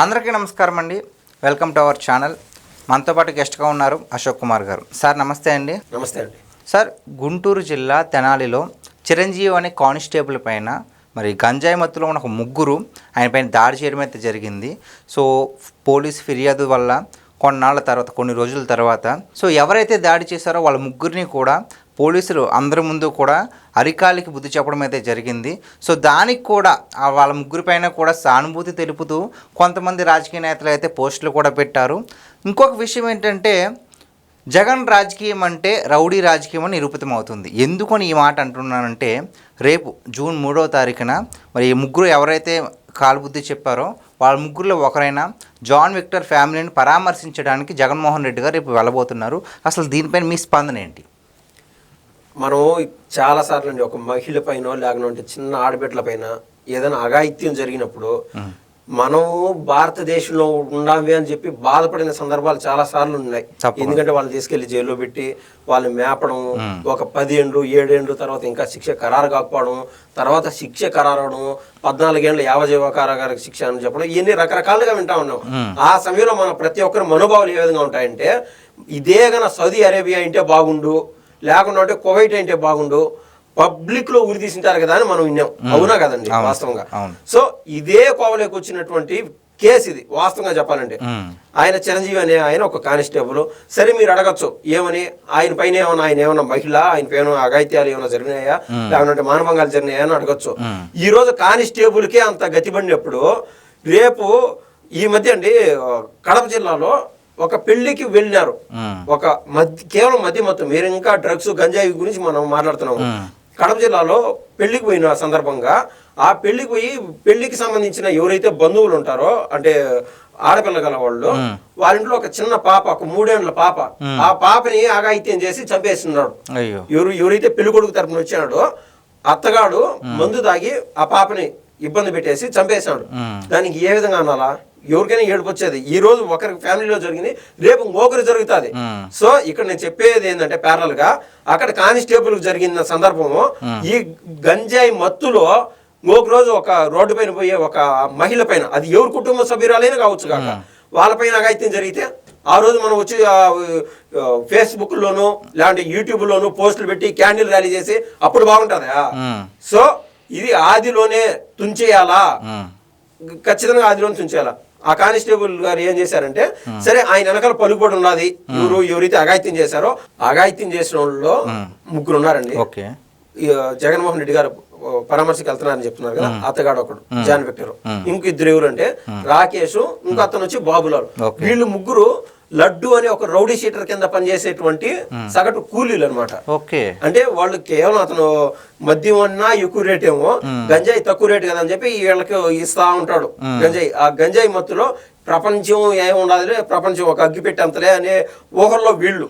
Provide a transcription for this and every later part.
అందరికీ నమస్కారం అండి. Welcome to our channel. మనతో పాటు గెస్ట్గా ఉన్నారు అశోక్ కుమార్ గారు. సార్ నమస్తే అండి. నమస్తే అండి. సార్, గుంటూరు జిల్లా తెనాలిలో చిరంజీవి అనే కానిస్టేబుల్ పైన మరి గంజాయి మత్తులో ఉన్న ఒక ముగ్గురు ఆయన పైన దాడి చేయడం అయితే జరిగింది. సో పోలీస్ ఫిర్యాదు వల్ల కొన్నాళ్ళ తర్వాత, కొన్ని రోజుల తర్వాత ఎవరైతే దాడి చేశారో వాళ్ళ ముగ్గురిని కూడా పోలీసులు అందరి ముందు కూడా అరికాలికి బుద్ధి చెప్పడం అయితే జరిగింది. సో దానికి కూడా వాళ్ళ ముగ్గురిపైన కూడా సానుభూతి తెలుపుతూ కొంతమంది రాజకీయ నేతలు అయితే పోస్టులు కూడా పెట్టారు. ఇంకొక విషయం ఏంటంటే, జగన్ రాజకీయం అంటే రౌడీ రాజకీయం అని నిరూపితం అవుతుంది. ఎందుకని ఈ మాట అంటున్నానంటే, రేపు జూన్ 3వ తారీఖున మరి ఈ ముగ్గురు ఎవరైతే కాలుబుద్ధి చెప్పారో వాళ్ళ ముగ్గురులో ఒకరైన జాన్ విక్టర్ ఫ్యామిలీని పరామర్శించడానికి జగన్మోహన్ రెడ్డి గారు రేపు వెళ్ళబోతున్నారు. అసలు దీనిపైన మీ స్పందన ఏంటి? మనం చాలాసార్లు అండి ఒక మహిళ పైన లేకపోతే చిన్న ఆడబిడ్డల పైన ఏదైనా అఘాయిత్యం జరిగినప్పుడు మనం భారతదేశంలో ఉండాలి అని చెప్పి బాధపడిన సందర్భాలు చాలా సార్లు ఉన్నాయి. ఎందుకంటే వాళ్ళు తీసుకెళ్లి జైల్లో పెట్టి వాళ్ళు మేపడం, ఒక 10 ఏళ్ళు 7 ఏళ్ళు తర్వాత ఇంకా శిక్ష ఖరారు కాకపోవడం, తర్వాత శిక్ష ఖరారవడం, 14 ఏళ్ళ యావజీవ కారాగార శిక్ష అని చెప్పడం, ఇవన్నీ రకరకాలుగా వింటా ఉన్నాం. ఆ సమయంలో మన ప్రతి ఒక్కరి మనోభావాలు ఏ విధంగా ఉంటాయంటే, ఇదే గన సౌదీ అరేబియా అంటే బాగుండు, లేకుండా కువైట్ అంటే బాగుండు, పబ్లిక్ లో ఉరి తీసింటారు కదా అని మనం విన్నాం. అవునా కదండి? వాస్తవంగా. సో ఇదే కోవలోకి వచ్చినటువంటి కేసు ఇది. వాస్తవంగా చెప్పాలంటే ఆయన చిరంజీవి అనే ఆయన ఒక కానిస్టేబుల్. సరే, మీరు అడగచ్చు ఏమని, ఆయన పైన ఏమన్నా మహిళ, ఆయన పైన అఘాయిత్యాలు ఏమైనా జరిగినాయా, లేకుంటే మానభంగాలు జరిగినాయా అని అడగచ్చు. ఈ రోజు కానిస్టేబుల్ కే అంత గతిపడినప్పుడు రేపు ఈ మధ్య అండి కడప జిల్లాలో ఒక పెళ్లికి వెళ్ళినారు. ఒక కేవలం మద్య మొత్తం, మీరు ఇంకా డ్రగ్స్ గంజాయి గురించి మనం మాట్లాడుతున్నాము. కడప జిల్లాలో పెళ్లికి పోయిన సందర్భంగా ఆ పెళ్లికి పోయి పెళ్లికి సంబంధించిన ఎవరైతే బంధువులు ఉంటారో, అంటే ఆడపిల్ల గల వాళ్ళు, వాళ్ళ ఇంట్లో ఒక చిన్న పాప, ఒక 3 ఏళ్ల పాప, ఆ పాపని అఘాయిత్యం చేసి చంపేస్తున్నాడు. ఎవరైతే పెళ్లి కొడుకు తరపున వచ్చాడో అత్తగాడు మందు తాగి ఆ పాపని ఇబ్బంది పెట్టేసి చంపేశాడు. దానికి ఏ విధంగా అనాలా? ఎవరికైనా ఏడుపు వచ్చేది. ఈ రోజు ఒకరి ఫ్యామిలీలో జరిగింది, రేపు ఇంకొకరు జరుగుతుంది. సో ఇక్కడ నేను చెప్పేది ఏంటంటే, ప్యారల్ గా అక్కడ కానిస్టేబుల్ జరిగిన సందర్భము, ఈ గంజాయి మత్తులో ఇంకొక రోజు ఒక రోడ్డు పైన పోయే ఒక మహిళ పైన, అది ఎవరి కుటుంబ సభ్యురాలైనా కావచ్చు కాక, వాళ్ళపైన అఘాయిత్యం జరిగితే ఆ రోజు మనం వచ్చి ఫేస్బుక్ లోను లేదంటే యూట్యూబ్ లోను పోస్టులు పెట్టి క్యాండిల్ ర్యాలీ చేసి అప్పుడు బాగుంటుందా? సో ఇది ఆదిలోనే తుంచేయాలా, ఖచ్చితంగా ఆదిలోనే తుంచేయాలా. ఆ కానిస్టేబుల్ గారు ఏం చేశారంటే, సరే ఆయన వెనకాల పలుకుబడి ఉన్నది, ఎవరైతే అఘాయిత్యం చేశారో అఘాయిత్యం చేసిన వాళ్ళు 3 ఉన్నారండి. జగన్మోహన్ రెడ్డి గారు పరామర్శకు వెళ్తున్నారని చెప్తున్నారు కదా, అత్తగాడు ఒకడు జాన్ విక్టర్, ఇంక 2 ఎవరు అంటే రాకేష్, ఇంకో అతను వచ్చి బాబులాల్. వీళ్ళు 3 లడ్డు అనే ఒక రౌడీ షీటర్ కింద పనిచేసేటువంటి సగటు కూలీలు అనమాట. అంటే వాళ్ళు కేవలం అతను మద్యం అన్నా ఎక్కువ రేట్ ఏమో, గంజాయి తక్కువ రేటు కదా అని చెప్పి వీళ్ళకి ఇస్తా ఉంటాడు గంజాయి. ఆ గంజాయి మత్తులో ప్రపంచం ఏముండదులే, ప్రపంచం ఒక అగ్గి పెట్టేంతలే అనే ఊహల్లో వీళ్ళు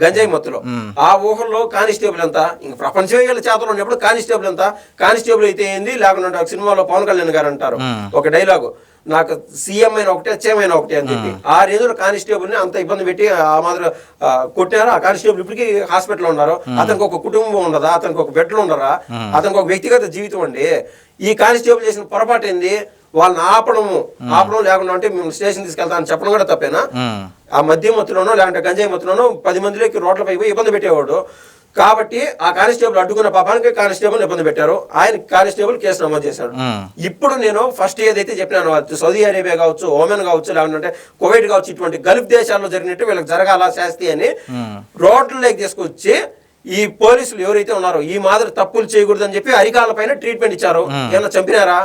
గంజాయి మత్తులో. ఆ ఊహల్లో కానిస్టేబుల్ ఎంత, ఇంక ప్రపంచమే వీళ్ళ చేతలో ఉన్నప్పుడు కానిస్టేబుల్ ఎంత, కానిస్టేబుల్ అయితే ఏంది, లేకుండా సినిమాలో పవన్ కళ్యాణ్ గారు అంటారు ఒక డైలాగు, నాకు సీఎం అయినా ఒకటే, హెచ్ఎం అయినా ఒకటే అని చెప్పి. ఆ రేంజ్లో కానిస్టేబుల్ ని అంత ఇబ్బంది పెట్టి ఆ మాదిరి కొట్టినారు. ఆ కానిస్టేబుల్ ఇప్పటికీ హాస్పిటల్లో ఉన్నారు. అతనికి ఒక కుటుంబం ఉండదా, అతనికి ఒక బెడ్లు ఉండరా, అతనికి ఒక వ్యక్తిగత జీవితం అండి. ఈ కానిస్టేబుల్ చేసిన పొరపాటు ఏంది, వాళ్ళని ఆపడం లేకుండా అంటే మేము స్టేషన్ తీసుకెళ్తా అని చెప్పడం కూడా తప్పేనా? ఆ మద్యం మత్తులోనో లేకుంటే గంజాయి మత్తులోనో 10 మందిలోకి రోడ్లపై పోయి ఇబ్బంది పెట్టేవాడు. కాబట్టి ఆ కానిస్టేబుల్ అడ్డుకున్న పాపానికి కానిస్టేబుల్ ఇబ్బంది పెట్టారు. ఆయన కానిస్టేబుల్ కేసు నమోదు చేశాడు. ఇప్పుడు నేను ఫస్ట్ ఏదైతే చెప్పినాను, సౌదీ అరేబియా కావచ్చు, ఓమెన్ కావచ్చు, లేకుంటే కువైట్ కావచ్చు, ఇటువంటి గల్ఫ్ దేశాల్లో జరిగినట్టు వీళ్ళకి జరగాల శాస్తి అని రోడ్లలోకి తీసుకొచ్చి ఈ పోలీసులు ఎవరైతే ఉన్నారో ఈ మాదిరి తప్పులు చేయకూడదని చెప్పి అరికాల పైన ట్రీట్మెంట్ ఇచ్చారు. ఏమన్నా చంపినారా?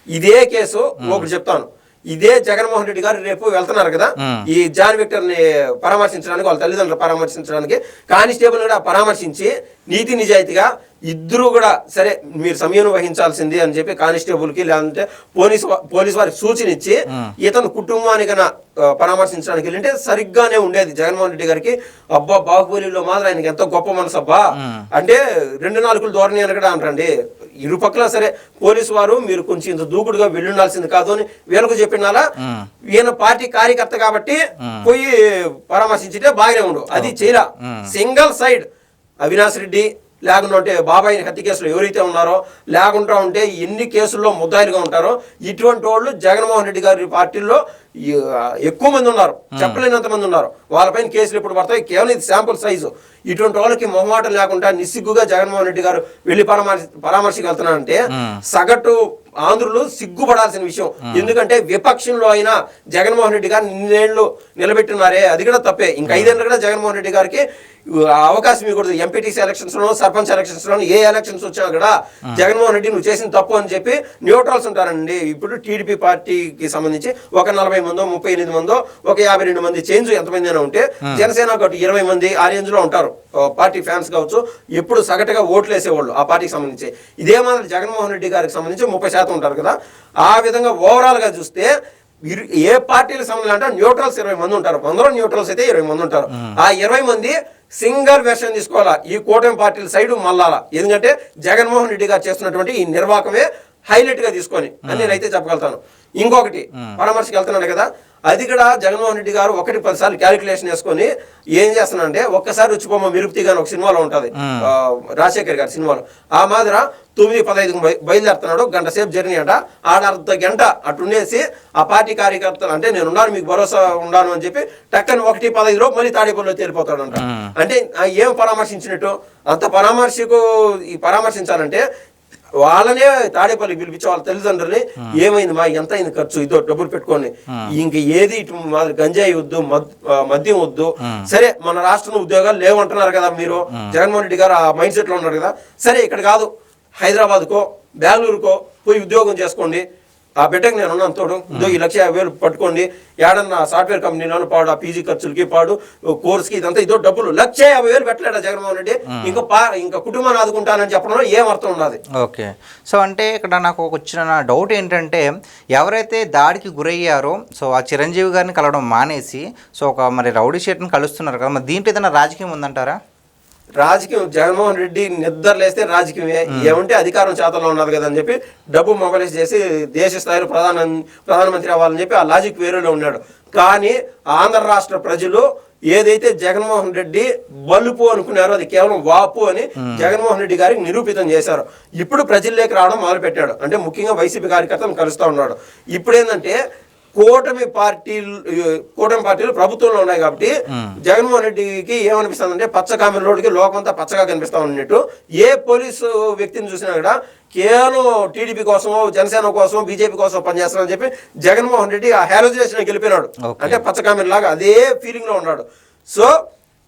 ఇదే కేసు ఒకటి చెప్తాను. ఇదే జగన్మోహన్ రెడ్డి గారు రేపు వెళ్తున్నారు కదా ఈ జాన్ విక్టర్ ని పరామర్శించడానికి, వాళ్ళ తల్లిదండ్రులు పరామర్శించడానికి, కానిస్టేబుల్ కూడా పరామర్శించి నీతి నిజాయితీగా ఇద్దరు కూడా సరే మీరు సమయం వహించాల్సింది అని చెప్పి కానిస్టేబుల్ కి లేదంటే పోలీస్ వారికి సూచన ఇచ్చి ఇతను కుటుంబానికి పరామర్శించడానికి వెళ్ళింటే సరిగ్గానే ఉండేది. జగన్మోహన్ రెడ్డి గారికి అబ్బా బాహుబలిలో మాత్రం ఆయనకి ఎంతో గొప్ప మనసు అబ్బా, అంటే 2 నాలుగులు ధోరణి అని కూడా అంటారండి. ఇరుపక్కల సరే పోలీసు వారు మీరు కొంచెం ఇంత దూకుడుగా వెళ్ళుండాల్సింది కాదు అని వీళ్ళకు చెప్పినాలా, ఈయన పార్టీ కార్యకర్త కాబట్టి పోయి పరామర్శించితే బాగానే ఉండు. అది చేయరా, సింగిల్ సైడ్ అవినాష్ రెడ్డి లేకుండా ఉంటే బాబాయ్ హత్య కేసులో ఎవరైతే ఉన్నారో, లేకుండా ఉంటే ఎన్ని కేసుల్లో ముద్దాయిలుగా ఉంటారో ఇటువంటి వాళ్ళు జగన్మోహన్ రెడ్డి గారి పార్టీలో ఎక్కువ మంది ఉన్నారు, చెప్పలేనంత మంది ఉన్నారు. వాళ్ళపైన కేసులు ఎప్పుడు పడతాయి? కేవలం ఇది శాంపుల్ సైజు. ఇటువంటి వాళ్ళకి మొహమాటం లేకుండా నిస్సిగ్గుగా జగన్మోహన్ రెడ్డి గారు వెళ్ళి పరామర్శకి వెళ్తున్నారంటే సగటు ఆంధ్రులు సిగ్గుపడాల్సిన విషయం. ఎందుకంటే విపక్షంలో అయినా జగన్మోహన్ రెడ్డి గారు నిన్నేళ్లు నిలబెట్టున్నారే, అది కూడా తప్పే. ఇంకా 5 ఏళ్ళు కూడా జగన్మోహన్ రెడ్డి గారికి అవకాశం ఇవ్వకూడదు. ఎంపీటీసీ ఎలక్షన్స్ లోను, సర్పంచ్ ఎలక్షన్స్ లోను, ఏ ఎలక్షన్స్ వచ్చినా కూడా జగన్మోహన్ రెడ్డి నువ్వు చేసిన తప్పు అని చెప్పి న్యూట్రల్స్ ఉంటారండి. ఇప్పుడు టీడీపీ పార్టీకి సంబంధించి ఒక 40 మందో 38 మందో ఒక 52 మంది చేంజ్ ఎంతమంది అయినా ఉంటే, జనసేన ఒకటి 20 మంది ఆ రేంజ్ లో ఉంటారు పార్టీ ఫ్యాన్స్ కావచ్చు, ఎప్పుడు సగటుగా ఓట్లు వేసేవాళ్ళు ఆ పార్టీకి సంబంధించి. ఇదే మాదిరి జగన్మోహన్ రెడ్డి గారికి సంబంధించి 30% ఉంటారు కదా. ఆ విధంగా ఓవరాల్ గా చూస్తే ఏ పార్టీలకు సంబంధించి అంటే న్యూట్రల్స్ 20 మంది ఉంటారు. 100 న్యూట్రల్స్ అయితే 20 మంది ఉంటారు. ఆ 20 మంది సింగల్ వెర్షన్ తీసుకోవాలా, ఈ కూటమి పార్టీల సైడ్ మళ్ళాలా. ఎందుకంటే జగన్మోహన్ రెడ్డి గారు చేస్తున్నటువంటి ఈ నిర్వాహకమే హైలైట్ గా తీసుకొని అని నేనైతే చెప్పగలుగుతాను. ఇంకొకటి పరామర్శకి వెళ్తున్నాడు కదా, అది కూడా జగన్మోహన్ రెడ్డి గారు 1-10 సార్లు క్యాలిక్యులేషన్ వేసుకొని ఏం చేస్తున్నాడంటే, ఒక్కసారి వచ్చిపోమ్మ మిరుపుతి గాని ఒక సినిమాలో ఉంటుంది, రాజశేఖర్ గారి సినిమాలో. ఆ మాదిర 9:15 బయలుదేరుతున్నాడు, గంట సేపు జర్నీ అంట. ఆడ అర్ధ గంట అటుండేసి ఆ పార్టీ కార్యకర్తలు అంటే నేనున్నాను మీకు భరోసా ఉన్నాను అని చెప్పి టక్కని 1:15 మళ్ళీ తాడేపల్లిలో తేలిపోతాడంట. అంటే ఏం పరామర్శించినట్టు? అంత పరామర్శించాలంటే వాళ్ళనే తాడేపల్లికి పిలిపించి వాళ్ళ తల్లిదండ్రులని ఏమైంది మా ఎంత అయింది ఖర్చు, ఇదో డబ్బులు పెట్టుకొని ఇంక ఏది ఇటు గంజాయి వద్దు, మద్యం వద్దు, సరే మన రాష్ట్రంలో ఉద్యోగాలు లేవంటున్నారు కదా మీరు, జగన్మోహన్ రెడ్డి గారు ఆ మైండ్ సెట్ లో ఉన్నారు కదా, సరే ఇక్కడ కాదు హైదరాబాద్కో బెంగళూరుకో పోయి ఉద్యోగం చేసుకోండి, ఆ బిడ్డకి నేను ఉన్నాను తోడు, ఇదో 1,50,000 పట్టుకోండి, ఏడన్నా సాఫ్ట్వేర్ కంపెనీలో పాడు, ఆ పీజీ ఖర్చులకి పాడు, కోర్స్కి ఇదంతా ఇదో డబ్బులు 1,50,000 పెట్టలేడా జగన్మోహన్ రెడ్డి? ఇంకా కుటుంబాన్ని ఆదుకుంటానని చెప్పడంలో ఏం అర్థం ఉన్నది? ఓకే. సో అంటే ఇక్కడ నాకు వచ్చిన డౌట్ ఏంటంటే, ఎవరైతే దాడికి గురయ్యారో సో ఆ చిరంజీవి గారిని కలవడం మానేసి సో ఒక మరి రౌడీ షీట్ని కలుస్తున్నారు కదా, మరి దీంట్లో ఏదైనా రాజకీయం ఉందంటారా? రాజకీయం జగన్మోహన్ రెడ్డి నిద్రలేస్తే రాజకీయమే, ఏమంటే అధికారం చేతల్లో ఉన్నది కదా అని చెప్పి డబ్బు మొబైలైజ్ చేసి దేశ స్థాయిలో ప్రధానమంత్రి అవ్వాలని చెప్పి ఆ లాజిక్ వేరేలో ఉన్నాడు. కానీ ఆంధ్ర రాష్ట్ర ప్రజలు ఏదైతే జగన్మోహన్ రెడ్డి బలుపు అనుకున్నారో అది కేవలం వాపు అని జగన్మోహన్ రెడ్డి గారికి నిరూపితం చేశారు. ఇప్పుడు ప్రజల్లోకి రావడం మొదలు పెట్టాడు. అంటే ముఖ్యంగా వైసీపీ కార్యకర్తలను కలుస్తూ ఉన్నాడు. ఇప్పుడు ఏంటంటే కూటమి పార్టీలు ప్రభుత్వంలో ఉన్నాయి కాబట్టి జగన్మోహన్ రెడ్డికి ఏమనిపిస్తుందంటే పచ్చ కామెర రోడ్డుకి లోకమంతా పచ్చగా కనిపిస్తా ఉన్నట్టు. ఏ పోలీసు వ్యక్తిని చూసినా కూడా కేవలం టీడీపీ కోసమో జనసేన కోసం బీజేపీ కోసం పనిచేస్తారని చెప్పి జగన్మోహన్ రెడ్డి ఆ హాలోజనేషన్ గెలిపినాడు. అంటే పచ్చ కామెర లాగా అదే ఫీలింగ్ లో ఉన్నాడు. సో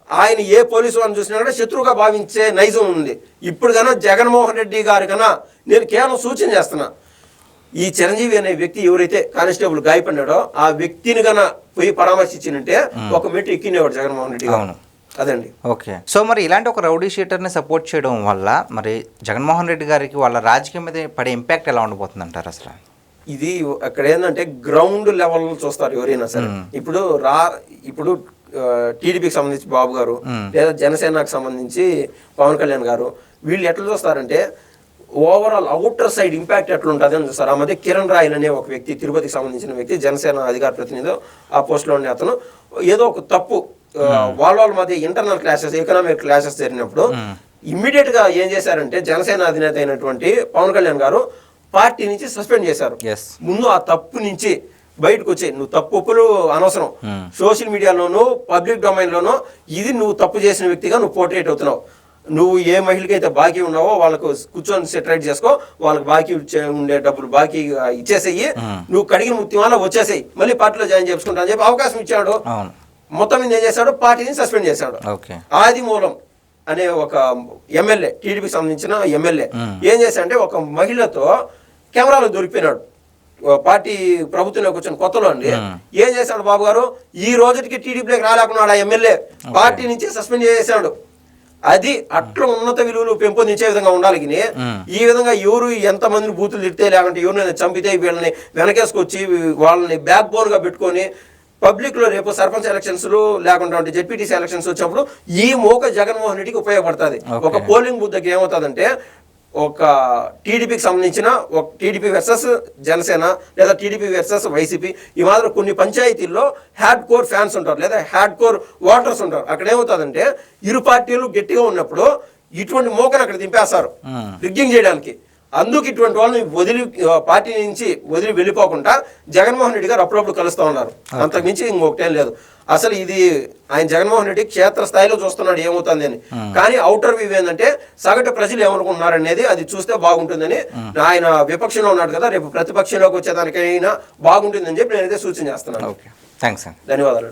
ఆయన ఏ పోలీసు వాడిని చూసినా కూడా శత్రువుగా భావించే నైజం ఉంది. ఇప్పుడు కన్నా జగన్మోహన్ రెడ్డి గారి కన్నా నేను కేవలం సూచన చేస్తున్నా, ఈ చిరంజీవి అనే వ్యక్తి ఎవరైతే కానిస్టేబుల్ గాయపడినాడో ఆ వ్యక్తిని గన పోయి పరామర్శించినంటే ఒక మెట్టు ఎక్కినేవాడు జగన్మోహన్ రెడ్డి గారు. అదండి. ఓకే. సో మరి ఇలాంటి ఒక రౌడీ షీటర్ని సపోర్ట్ చేయడం వల్ల మరి జగన్మోహన్ రెడ్డి గారికి వాళ్ళ రాజకీయం మీద పడే ఇంపాక్ట్ ఎలా ఉండబోతుంది అంటారు అసలు? ఇది అక్కడ ఏంటంటే గ్రౌండ్ లెవెల్ చూస్తారు ఎవరైనా సరే. ఇప్పుడు టీడీపీకి సంబంధించి బాబు గారు లేదా జనసేనకు సంబంధించి పవన్ కళ్యాణ్ గారు వీళ్ళు ఎట్లా చూస్తారంటే ఓవరాల్ అవుటర్ సైడ్ ఇంపాక్ట్ ఎట్లుంటుంది అని చూస్తారు. ఆ మధ్య కిరణ్ రాయల్ అనే ఒక వ్యక్తి, తిరుపతికి సంబంధించిన వ్యక్తి, జనసేన అధికార ప్రతినిధి ఆ పోస్ట్లో ఉండే అతను ఏదో ఒక తప్పు వాళ్ళ మధ్య ఇంటర్నల్ క్లాషెస్, ఎకనామిక్ క్లాషెస్ జరిగినప్పుడు ఇమ్మీడియట్ గా ఏం చేశారంటే జనసేన అధినేత అయినటువంటి పవన్ కళ్యాణ్ గారు పార్టీ నుంచి సస్పెండ్ చేశారు. ముందు ఆ తప్పు నుంచి బయటకు వచ్చే నువ్వు తప్పులు అనవసరం, సోషల్ మీడియాలోనూ పబ్లిక్ డొమైన్ లోనూ ఇది నువ్వు తప్పు చేసిన వ్యక్తిగా నువ్వు పోర్ట్రేట్ అవుతున్నావు. నువ్వు ఏ మహిళకైతే బాకీ ఉన్నావో వాళ్ళకు కూర్చొని సెటరేట్ చేసుకో, వాళ్ళకి బాకీ ఉండే డబ్బులు బాకీ ఇచ్చేసేయి, నువ్వు కడిగిన ముత్తిమాల వచ్చేసేయి, మళ్ళీ పార్టీలో జాయిన్ చేసుకుంటా అని చెప్పి అవకాశం ఇచ్చాడు. మొత్తం మీద ఏం చేశాడు, పార్టీని సస్పెండ్ చేశాడు. ఆదిమూలం అనే ఒక ఎమ్మెల్యే, టీడీపీకి సంబంధించిన ఎమ్మెల్యే ఏం చేశాడంటే ఒక మహిళతో కెమెరాలో దొరికిపోయినాడు. పార్టీ ప్రభుత్వంలోకి వచ్చిన కొత్తలో అండి. ఏం చేశాడు బాబు గారు, ఈ రోజుకి టీడీపీలోకి రాలేకున్నాడు ఆ ఎమ్మెల్యే, పార్టీ నుంచి సస్పెండ్ చేశాడు. అది అట్లా ఉన్నత విలువలు పెంపొందించే విధంగా ఉండాలి. ఈ విధంగా ఎవరు ఎంతమందిని బూతులు తిడితే లేకుంటే ఎవరినైనా చంపితే వీళ్ళని వెనకేసుకొచ్చి వాళ్ళని బ్యాక్ బోన్ గా పెట్టుకొని పబ్లిక్ లో రేపు సర్పంచ్ ఎలక్షన్స్ లేకుండా జెడ్పీటీసీ ఎలక్షన్స్ వచ్చినప్పుడు ఈ మోక జగన్మోహన్ రెడ్డికి ఉపయోగపడుతుంది. ఒక పోలింగ్ బూత్ దగ్గర ఏమవుతుందంటే ఒక టీడీపీకి సంబంధించిన ఒక టీడీపీ వర్సెస్ జనసేన లేదా టీడీపీ వర్సెస్ వైసీపీ ఈ మాత్రం కొన్ని పంచాయతీల్లో హ్యాడ్ కోర్ ఫ్యాన్స్ ఉంటారు లేదా హ్యాడ్ కోర్ ఓటర్స్ ఉంటారు. అక్కడ ఏమవుతుందంటే ఇరు పార్టీలు గట్టిగా ఉన్నప్పుడు ఇటువంటి మోకను అక్కడ దింపేస్తారు రిగ్గింగ్ చేయడానికి. అందుకు ఇటువంటి వాళ్ళని పార్టీ నుంచి వదిలి వెళ్ళిపోకుండా జగన్మోహన్ రెడ్డి గారు అప్పుడప్పుడు కలుస్తూ ఉన్నారు. అంతకుమించి ఇంకొకటేం లేదు. అసలు ఇది ఆయన జగన్మోహన్ రెడ్డి క్షేత్ర స్థాయిలో చూస్తున్నాడు ఏమవుతుంది అని. కానీ అవుటర్ వ్యూ ఏంటంటే సగటు ప్రజలు ఏమనుకుంటున్నారు అనేది అది చూస్తే బాగుంటుందని. ఆయన విపక్షంలో ఉన్నాడు కదా, రేపు ప్రతిపక్షంలోకి వచ్చేదానికైనా బాగుంటుందని చెప్పి నేనైతే సూచన చేస్తున్నాను. ఓకే, థ్యాంక్స్ అండి. ధన్యవాదాలు.